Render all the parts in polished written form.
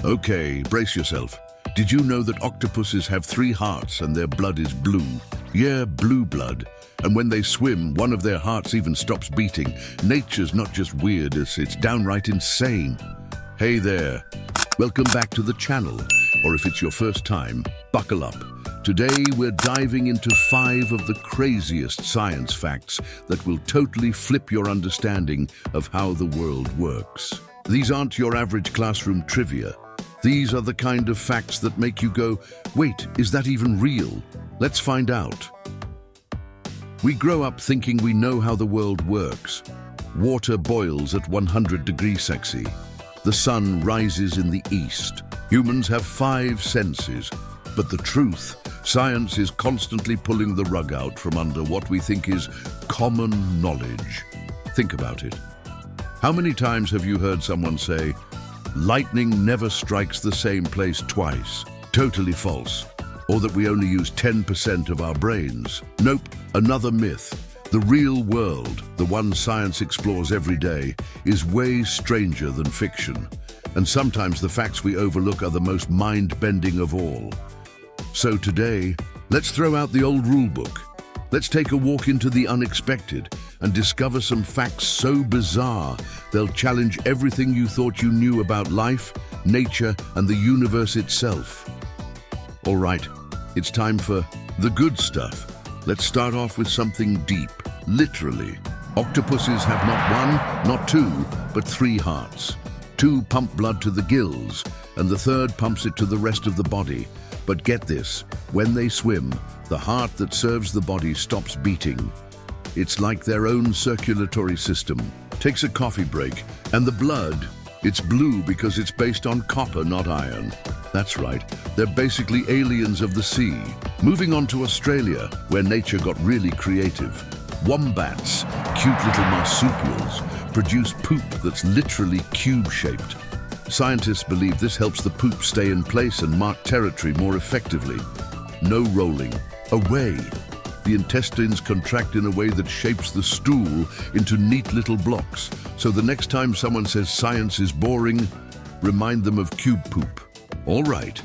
Okay, brace yourself. Did you know that octopuses have 3 hearts and their blood is blue? Yeah, blue blood. And when they swim, one of their hearts even stops beating. Nature's not just weird, it's downright insane. Hey there. Welcome back to the channel. Or if it's your first time, buckle up. Today we're diving into 5 of the craziest science facts that will totally flip your understanding of how the world works. These aren't your average classroom trivia. These are the kind of facts that make you go, wait, is that even real? Let's find out. We grow up thinking we know how the world works. Water boils at 100 degrees Celsius. The sun rises in the east. Humans have 5 senses. But the truth, science is constantly pulling the rug out from under what we think is common knowledge. Think about it. How many times have you heard someone say, lightning never strikes the same place twice? Totally false. Or that we only use 10% of our brains. Nope, another myth. The real world, the one science explores every day, is way stranger than fiction. And sometimes the facts we overlook are the most mind-bending of all. So today, let's throw out the old rule book. Let's take a walk into the unexpected and discover some facts so bizarre they'll challenge everything you thought you knew about life, nature, and the universe itself. All right, it's time for the good stuff. Let's start off with something deep, literally. Octopuses have not 1, not 2, but 3 hearts. 2 pump blood to the gills, and the 3rd pumps it to the rest of the body. But get this, when they swim, the heart that serves the body stops beating. It's like their own circulatory system. Takes a coffee break, and the blood, it's blue because it's based on copper, not iron. That's right, they're basically aliens of the sea. Moving on to Australia, where nature got really creative. Wombats, cute little marsupials, produce poop that's literally cube-shaped. Scientists believe this helps the poop stay in place and mark territory more effectively. No rolling. Away. The intestines contract in a way that shapes the stool into neat little blocks. So the next time someone says science is boring, remind them of cube poop. All right.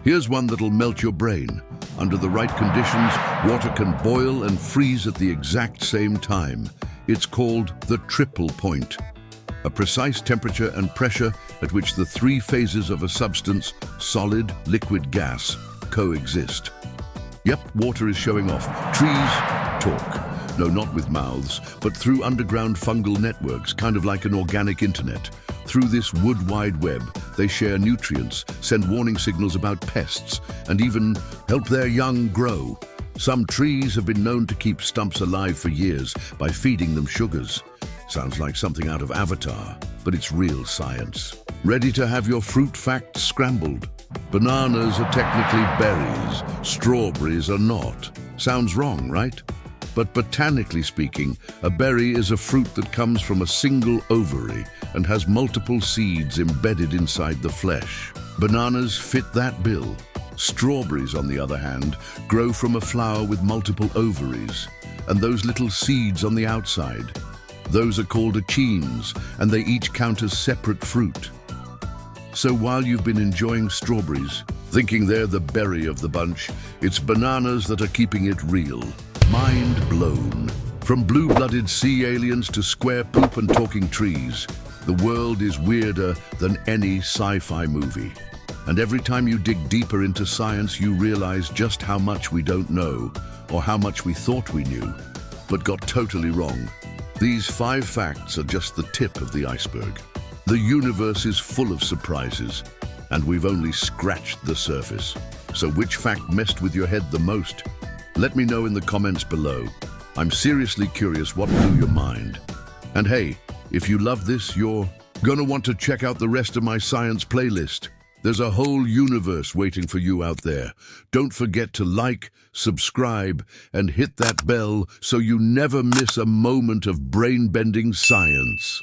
Here's one that'll melt your brain. Under the right conditions, water can boil and freeze at the exact same time. It's called the triple point. A precise temperature and pressure at which the 3 phases of a substance, solid, liquid, gas, coexist. Yep, water is showing off. Trees talk. No, not with mouths, but through underground fungal networks, kind of like an organic internet. Through this wood wide web, they share nutrients, send warning signals about pests, and even help their young grow. Some trees have been known to keep stumps alive for years by feeding them sugars. Sounds like something out of Avatar, but it's real science. Ready to have your fruit facts scrambled? Bananas are technically berries, strawberries are not. Sounds wrong, right? But botanically speaking, a berry is a fruit that comes from a single ovary and has multiple seeds embedded inside the flesh. Bananas fit that bill. Strawberries, on the other hand, grow from a flower with multiple ovaries, and those little seeds on the outside. Those are called achenes, and they each count as separate fruit. So while you've been enjoying strawberries, thinking they're the berry of the bunch, it's bananas that are keeping it real. Mind blown. From blue-blooded sea aliens to square poop and talking trees, the world is weirder than any sci-fi movie. And every time you dig deeper into science, you realize just how much we don't know, or how much we thought we knew, but got totally wrong. These 5 facts are just the tip of the iceberg. The universe is full of surprises, and we've only scratched the surface. So which fact messed with your head the most? Let me know in the comments below. I'm seriously curious what blew your mind. And hey, if you love this, you're gonna want to check out the rest of my science playlist. There's a whole universe waiting for you out there. Don't forget to like, subscribe, and hit that bell so you never miss a moment of brain-bending science.